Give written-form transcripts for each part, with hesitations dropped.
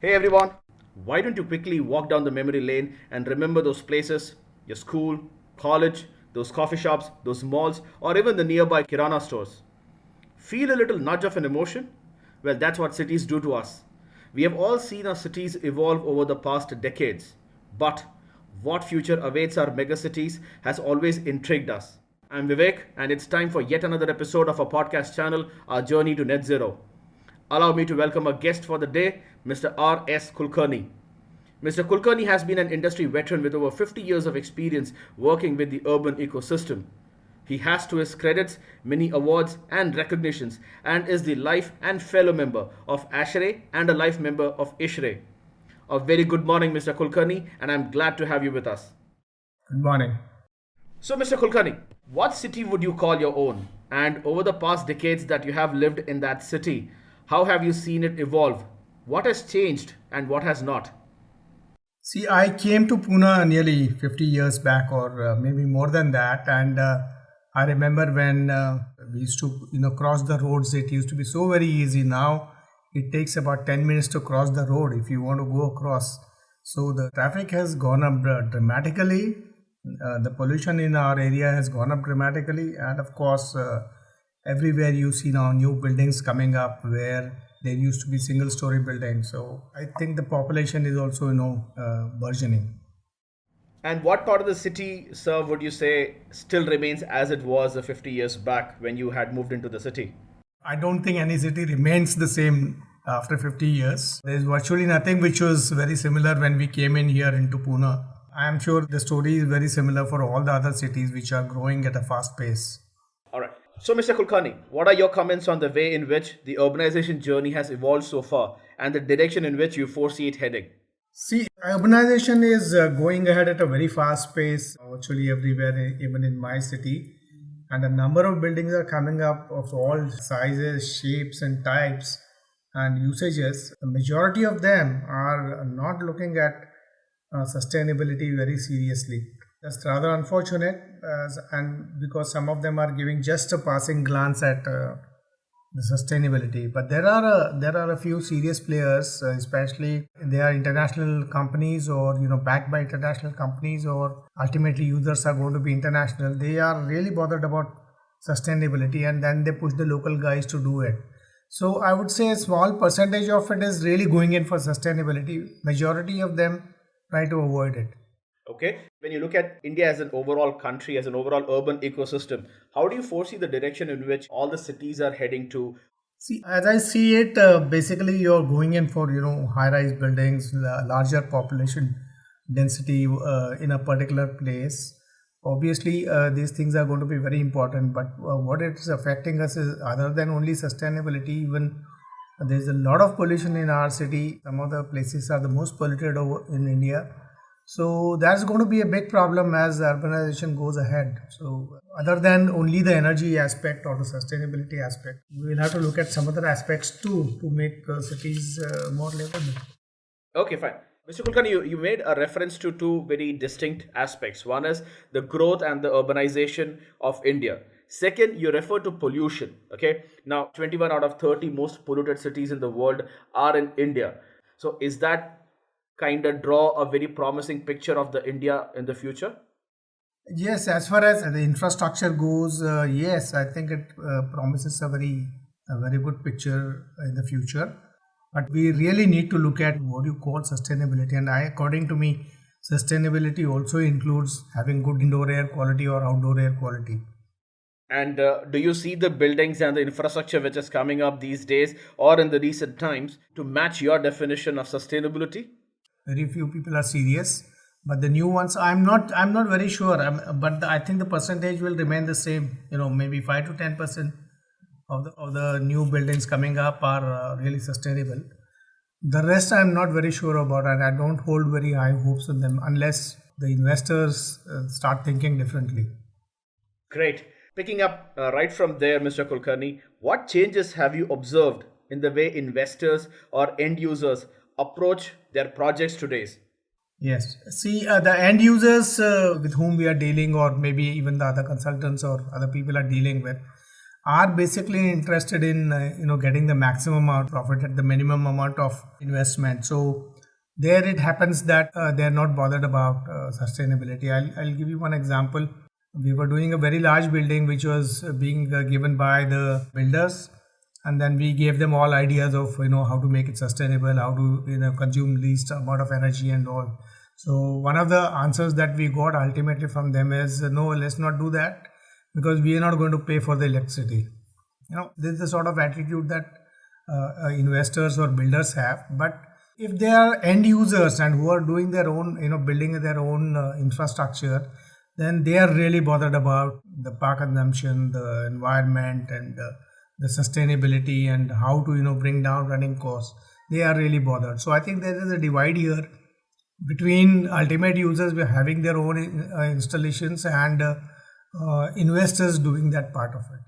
Hey everyone, why don't you quickly walk down the memory lane and remember those places, your school, college, those coffee shops, those malls, or even the nearby Kirana stores? Feel a little nudge of an emotion? Well, that's what cities do to us. We have all seen our cities evolve over the past decades. But what future awaits our megacities has always intrigued us. I'm Vivek, and it's time for yet another episode of our podcast channel, Our Journey to Net Zero. Allow me to welcome our guest for the day, Mr. R.S. Kulkarni. Mr. Kulkarni has been an industry veteran with over 50 years of experience working with the urban ecosystem. He has to his credits many awards and recognitions and is the life and fellow member of ACREX and a life member of ISHRE. A very good morning, Mr. Kulkarni, and I'm glad to have you with us. Good morning. So, Mr. Kulkarni, what city would you call your own? And over the past decades that you have lived in that city, how have you seen it evolve? What has changed and what has not? See, I came to Pune nearly 50 years back, or maybe more than that, and I remember when we used to, cross the roads. It used to be so very easy. Now it takes about 10 minutes to cross the road if you want to go across. So the traffic has gone up dramatically. The pollution in our area has gone up dramatically, and of course, everywhere you see now new buildings coming up where there used to be single story buildings. So I think the population is also burgeoning. And what part of the city, sir, would you say still remains as it was 50 years back when you had moved into the city? I don't think any city remains the same after 50 years. There is virtually nothing which was very similar when we came in here into Pune. I am sure the story is very similar for all the other cities which are growing at a fast pace. All right. So, Mr. Kulkarni, what are your comments on the way in which the urbanization journey has evolved so far and the direction in which you foresee it heading? See, urbanization is going ahead at a very fast pace, virtually everywhere, even in my city. And a number of buildings are coming up of all sizes, shapes, and types and usages. The majority of them are not looking at sustainability very seriously. That's rather unfortunate, and because some of them are giving just a passing glance at the sustainability. But there are a few serious players, especially they are international companies or backed by international companies, or ultimately users are going to be international. They are really bothered about sustainability, and then they push the local guys to do it. So I would say a small percentage of it is really going in for sustainability. Majority of them try to avoid it. Okay. When you look at India as an overall country, as an overall urban ecosystem, how do you foresee the direction in which all the cities are heading to? See, as I see it, basically you're going in for high-rise buildings, larger population density in a particular place. Obviously, these things are going to be very important. But what it is affecting us is other than only sustainability. Even there's a lot of pollution in our city. Some of the places are the most polluted in India. So that's going to be a big problem as urbanization goes ahead. So other than only the energy aspect or the sustainability aspect, we will have to look at some other aspects too to make cities more livable. Okay, fine. Mr. Kulkarni, you made a reference to two very distinct aspects. One is the growth and the urbanization of India. Second, you refer to pollution. Okay. Now, 21 out of 30 most polluted cities in the world are in India. So, is that kind of draw a very promising picture of the India in the future? Yes, as far as the infrastructure goes, yes, I think it promises a very good picture in the future. But we really need to look at what you call sustainability. And according to me, sustainability also includes having good indoor air quality or outdoor air quality. And do you see the buildings and the infrastructure which is coming up these days or in the recent times to match your definition of sustainability? Very few people are serious, but the new ones, I'm not very sure. But I think the percentage will remain the same. Maybe 5 to 10% of the new buildings coming up are really sustainable. The rest I'm not very sure about, and I don't hold very high hopes on them unless the investors start thinking differently. Great. Picking up right from there, Mr. Kulkarni, what changes have you observed in the way investors or end users approach their projects today? Yes. See, the end users with whom we are dealing, or maybe even the other consultants or other people are dealing with, are basically interested in getting the maximum amount of profit at the minimum amount of investment. So there it happens that they're not bothered about sustainability. I'll give you one example. We were doing a very large building which was being given by the builders, and then we gave them all ideas of how to make it sustainable, how to consume least amount of energy and all. So one of the answers that we got ultimately from them is, no, let's not do that, because we are not going to pay for the electricity. This is the sort of attitude that investors or builders have. But if they are end users and who are doing their own, building their own infrastructure, then they are really bothered about the power consumption, the environment, and the sustainability, and how to bring down running costs. They are really bothered. So I think there is a divide here between ultimate users having their own installations and investors doing that part of it.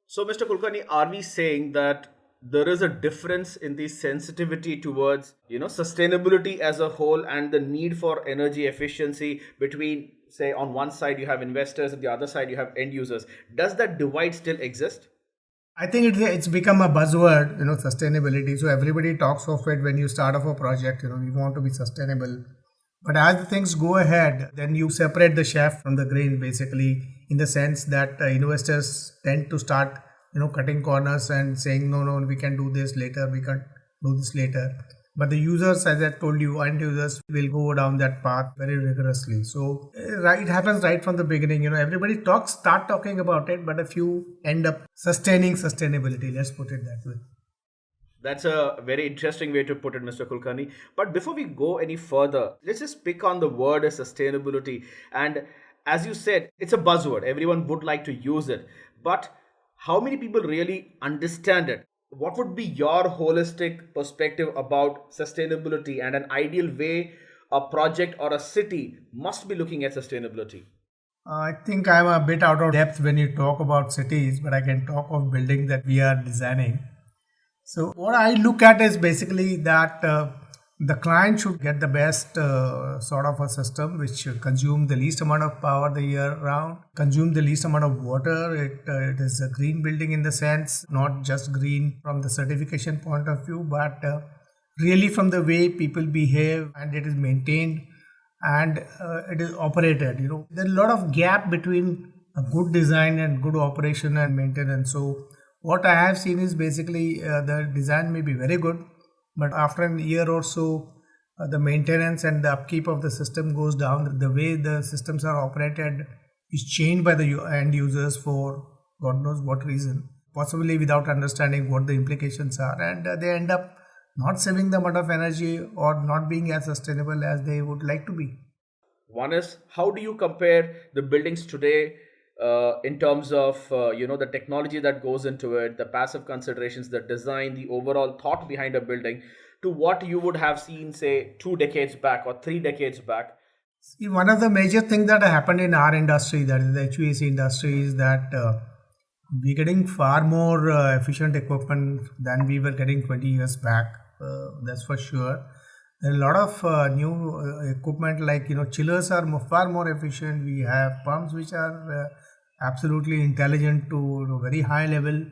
So, Mr. Kulkarni, are we saying that there is a difference in the sensitivity towards, sustainability as a whole and the need for energy efficiency between, say, on one side you have investors, and the other side you have end users? Does that divide still exist? I think it's become a buzzword, sustainability. So everybody talks of it when you start off a project. We want to be sustainable. But as the things go ahead, then you separate the chaff from the grain, basically, in the sense that investors tend to start, cutting corners and saying, no, no, we can do this later, we can do this later. But the users, as I told you, end users will go down that path very rigorously. So it happens right from the beginning. Everybody start talking about it, but a few end up sustaining sustainability. Let's put it that way. That's a very interesting way to put it, Mr. Kulkarni. But before we go any further, let's just pick on the word as sustainability. And as you said, it's a buzzword. Everyone would like to use it. But how many people really understand it? What would be your holistic perspective about sustainability and an ideal way a project or a city must be looking at sustainability? I think I'm a bit out of depth when you talk about cities, but I can talk of buildings that we are designing. So what I look at is basically that the client should get the best sort of a system which should consume the least amount of power the year round, consume the least amount of water. It is a green building in the sense, not just green from the certification point of view, but really from the way people behave, and it is maintained, and it is operated. There's a lot of gap between a good design and good operation and maintenance. So what I have seen is basically the design may be very good, but after a year or so, the maintenance and the upkeep of the system goes down. The way the systems are operated is changed by the end users for God knows what reason, possibly without understanding what the implications are, and they end up not saving the amount of energy or not being as sustainable as they would like to be. One is, how do you compare the buildings today in terms of the technology that goes into it, the passive considerations, the design, the overall thought behind a building, to what you would have seen, say, 2 decades back or 3 decades back? See, one of the major things that happened in our industry, that is the HVAC industry, is that we're getting far more efficient equipment than we were getting 20 years back. That's for sure. There are a lot of new equipment, like chillers are far more efficient. We have pumps which are absolutely intelligent to very high level.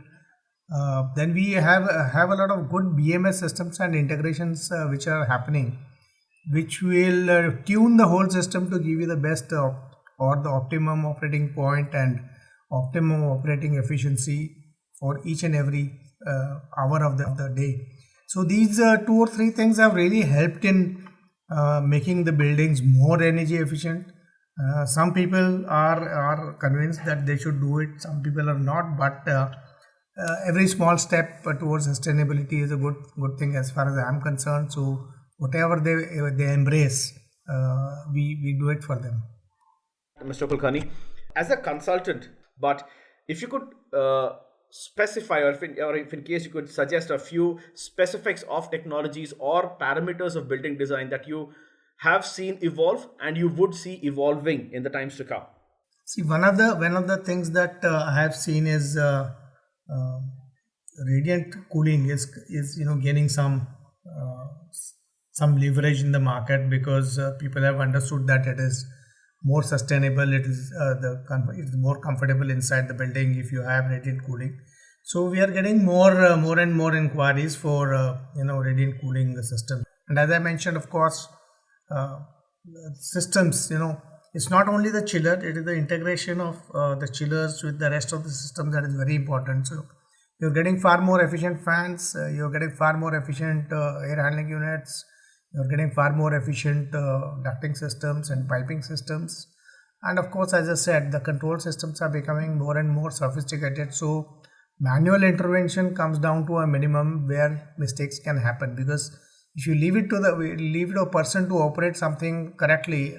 Then we have a lot of good BMS systems and integrations which are happening, which will tune the whole system to give you the best or the optimum operating point and optimum operating efficiency for each and every hour of the day. So these 2 or 3 things have really helped in making the buildings more energy efficient. Some people are convinced that they should do it. Some people are not, but every small step towards sustainability is a good thing as far as I'm concerned. So whatever they embrace, we do it for them. Mr. Kulkarni, as a consultant, but if you could specify, or if in case you could suggest a few specifics of technologies or parameters of building design that you have seen evolve and you would see evolving in the times to come. See, one of the things that I have seen is uh, radiant cooling is gaining some leverage in the market, because people have understood that it is more sustainable. It is it's more comfortable inside the building if you have radiant cooling. So we are getting more and more inquiries for radiant cooling system. And as I mentioned, of course, uh, systems. It's not only the chiller; it is the integration of the chillers with the rest of the system that is very important. So you're getting far more efficient fans. You're getting far more efficient air handling units. You're getting far more efficient ducting systems and piping systems. And of course, as I said, the control systems are becoming more and more sophisticated. So manual intervention comes down to a minimum where mistakes can happen, because if you leave it to a person to operate something correctly,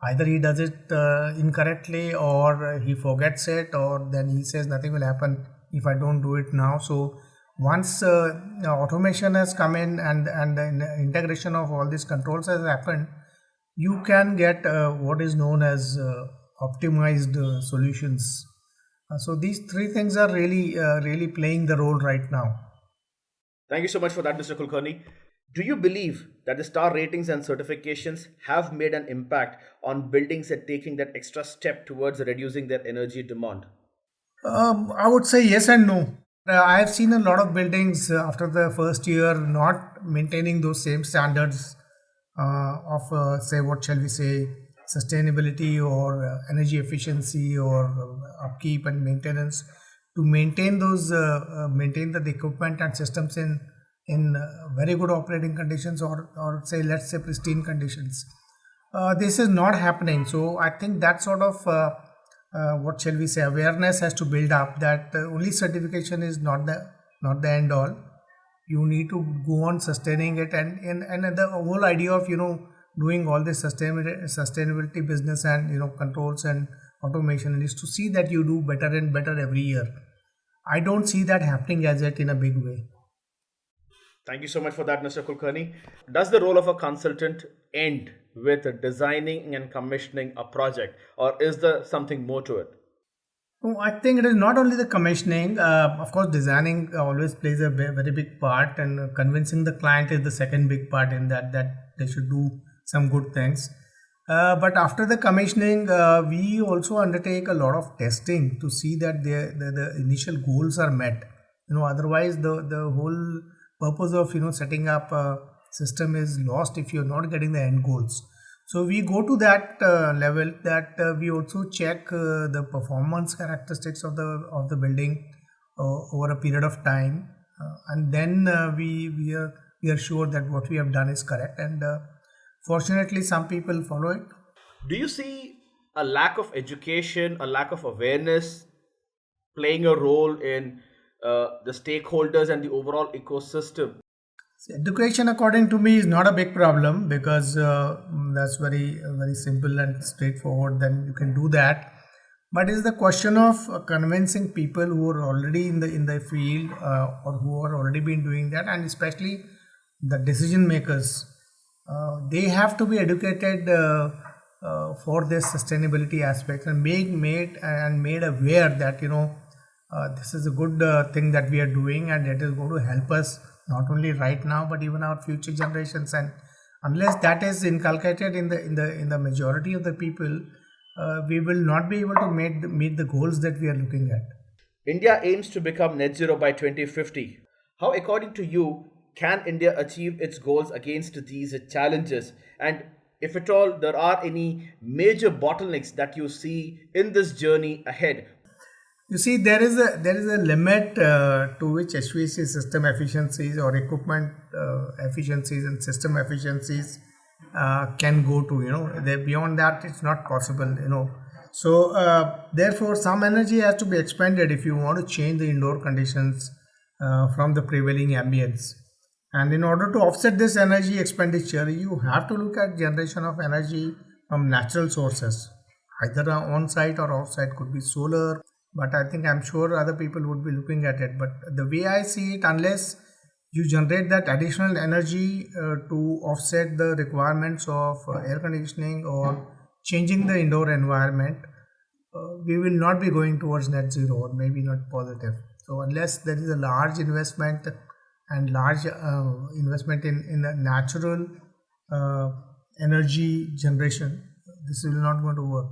either he does it incorrectly, or he forgets it, or then he says nothing will happen if I don't do it now. So once automation has come in, and the integration of all these controls has happened, you can get what is known as optimized solutions. So these three things are really playing the role right now. Thank you so much for that, Mr. Kulkarni. Do you believe that the star ratings and certifications have made an impact on buildings at taking that extra step towards reducing their energy demand? I would say yes and no. I have seen a lot of buildings after the first year not maintaining those same standards of, say, what shall we say, sustainability or energy efficiency or upkeep and maintenance, to maintain the equipment and systems in very good operating conditions, or say, let's say, pristine conditions. This is not happening. So I think that sort of what shall we say, awareness has to build up, that only certification is not the end all. You need to go on sustaining it, and the whole idea of doing all this sustainability business and controls and automation is to see that you do better and better every year. I don't see that happening as yet in a big way. Thank you so much for that, Mr. Kulkarni. Does the role of a consultant end with designing and commissioning a project, or is there something more to it? Oh, I think it is not only the commissioning. Of course, designing always plays a very big part, and convincing the client is the second big part in that they should do some good things. But after the commissioning, we also undertake a lot of testing to see that the initial goals are met. Otherwise the whole purpose of setting up a system is lost if you're not getting the end goals. So we go to that level, that we also check the performance characteristics of the building over a period of time, and then we are sure that what we have done is correct, and fortunately some people follow it. Do you see a lack of education, a lack of awareness playing a role in the stakeholders and the overall ecosystem? Education, according to me, is not a big problem, because that's very simple and straightforward. Then you can do that. But it's the question of convincing people who are already in the field, or who are already been doing that, and especially the decision makers. They have to be educated for this sustainability aspect, and made aware that this is a good thing that we are doing, and it is going to help us not only right now but even our future generations. And unless that is inculcated in the majority of the people, we will not be able to meet the goals that we are looking at. India aims to become net zero by 2050. How, according to you, can India achieve its goals against these challenges? And if at all there are any major bottlenecks that you see in this journey ahead? You see, there is a limit to which HVAC system efficiencies or equipment efficiencies and system efficiencies can go to. Beyond that, it's not possible. So therefore, some energy has to be expended if you want to change the indoor conditions from the prevailing ambience. And in order to offset this energy expenditure, you have to look at generation of energy from natural sources, either on site or off site. Could be solar, but I think, I'm sure other people would be looking at it. But the way I see it, unless you generate that additional energy to offset the requirements of air conditioning or changing the indoor environment, we will not be going towards net zero, or maybe not positive. So unless there is a large investment and large investment in the natural uh, energy generation, this is not going to work.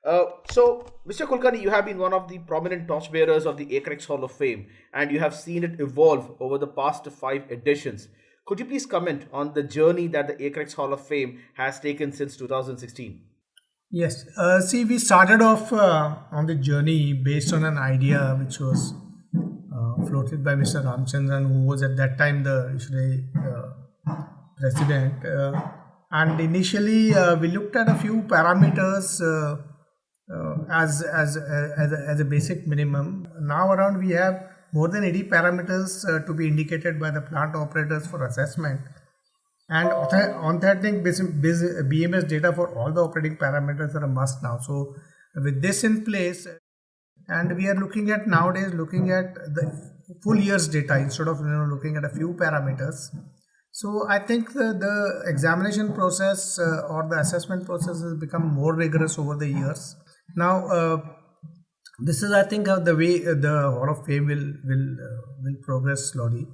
Mr. Kulkarni, you have been one of the prominent torchbearers of the ACREX Hall of Fame, and you have seen it evolve over the past five editions. Could you please comment on the journey that the ACREX Hall of Fame has taken since 2016? Yes. See, we started off on the journey based on an idea which was floated by Mr. Ramchandran, who was at that time the president. And initially, we looked at a few parameters as a basic minimum. Now around we have more than 80 parameters to be indicated by the plant operators for assessment. And authentic BMS data for all the operating parameters are a must now. So with this in place, and we are looking at nowadays the full year's data instead of looking at a few parameters. So I think the examination process or the assessment process has become more rigorous over the years. Now this is, I think, the way the Hall of Fame will progress slowly.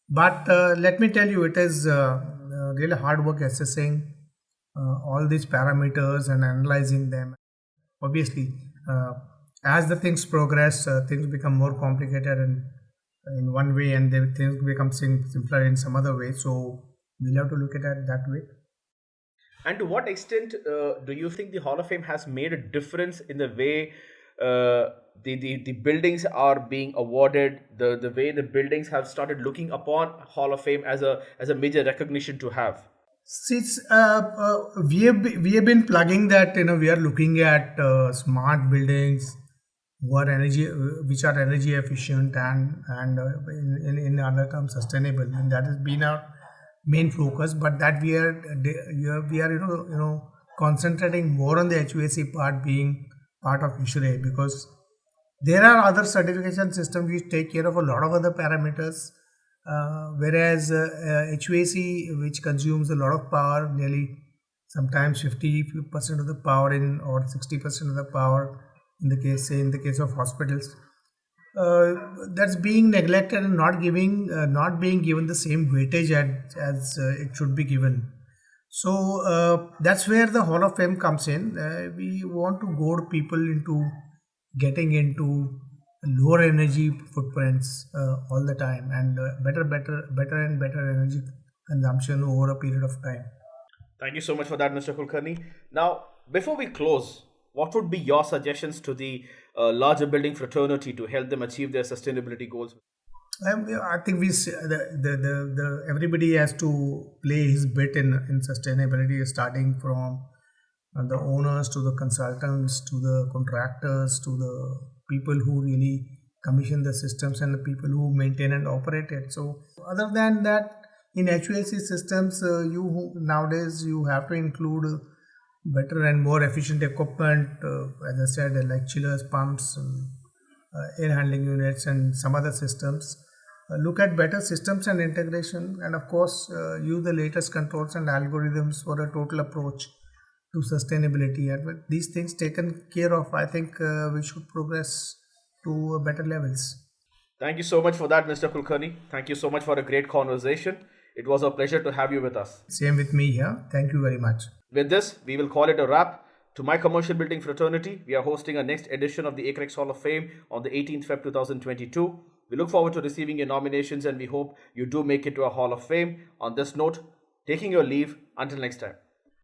But let me tell you, it is really hard work assessing all these parameters and analyzing them. Obviously, as the things progress, things become more complicated and in one way, and then things become simpler in some other way. So we'll have to look at it that way. And to what extent do you think the Hall of Fame has made a difference in the way the buildings are being awarded, the way the buildings have started looking upon Hall of Fame as a major recognition to have? Since we have been plugging that we are looking at smart buildings which are energy efficient and in other terms sustainable, and that has been our main focus. But that we are concentrating more on the HVAC part being part of ISHRE, because there are other certification systems which take care of a lot of other parameters, whereas HVAC, which consumes a lot of power, nearly sometimes 50% of the power or 60% of the power in the case of hospitals, that's being neglected and not being given the same weightage as it should be given. So that's where the Hall of Fame comes in. We want to goad people into getting into lower energy footprints all the time, and better and better energy consumption over a period of time. Thank you so much for that, Mr. Kulkarni. Now, before we close, what would be your suggestions to the larger building fraternity to help them achieve their sustainability goals? I think the everybody has to play his bit in sustainability, starting from the owners to the consultants to the contractors to the people who really commission the systems and the people who maintain and operate it. So other than that, in HVAC systems, nowadays you have to include better and more efficient equipment, as I said, like chillers, pumps, air handling units, and some other systems. Look at better systems and integration, and of course, use the latest controls and algorithms for a total approach to sustainability. And with these things taken care of, I think we should progress to better levels. Thank you so much for that, Mr. Kulkarni. Thank you so much for a great conversation. It was a pleasure to have you with us. Same with me here. Thank you very much. With this, we will call it a wrap. To my commercial building fraternity, we are hosting our next edition of the ACREX Hall of Fame on the 18th Feb 2022. We look forward to receiving your nominations, and we hope you do make it to a Hall of Fame. On this note, taking your leave until next time.